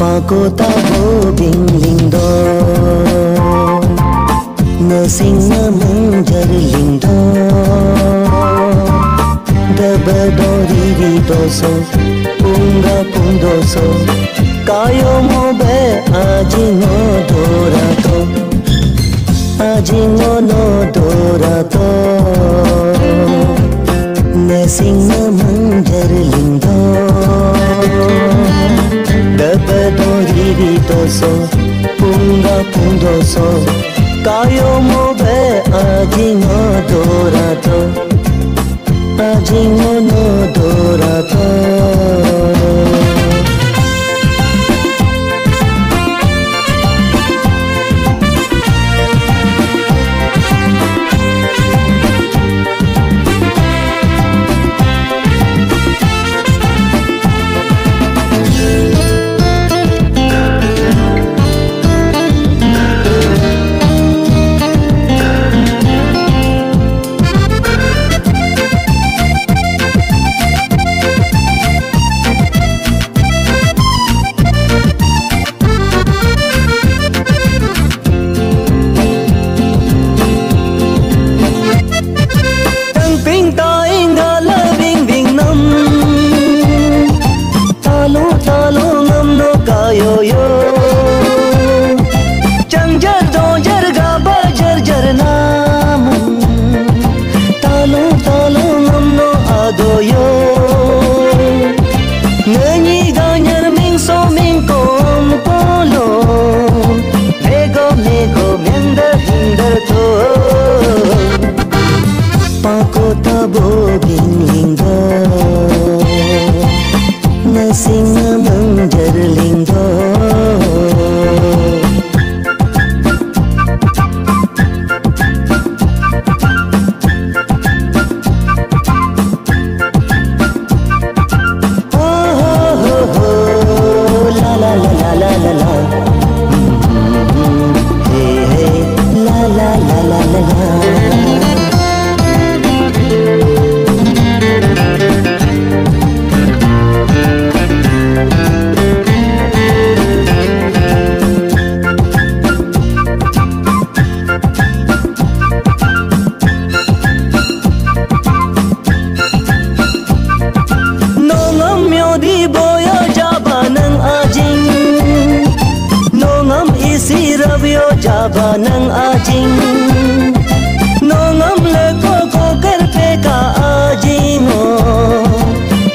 Pakota bo binglindo Nasinga manjar lindo Dabadori ridoso Punga pundoso Kayo mo be ajingo dorato Ajingo no dorato Nasinga manjar lindo Dabadori ridoso Punga pundoso Kayo mo be ajingo dorato Ajingo no dorato Pakota bo binglindo Nasinga manjar lindo Jabanang ajing Nongam leko ko karpe ka ajingo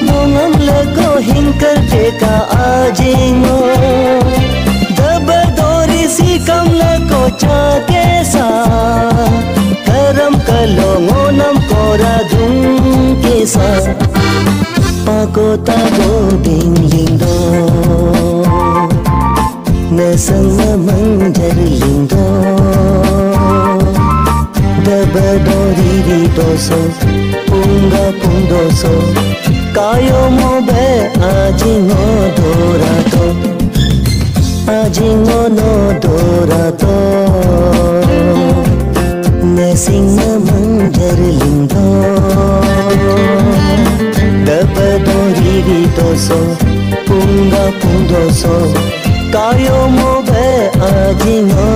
Nongam leko hin karpe ka ajingo Dabadori si kam leko cha kesa Karam kalongo nam kora dung kesa Pakota bo binglindo Nasinga manjar lindo Dabadori ridoso Punga pundoso Kayo mo be ajingo dorato Ajingo no dorato Nasinga manjar lindo Dabadori ridoso Punga pundoso Kayo mo be ajingo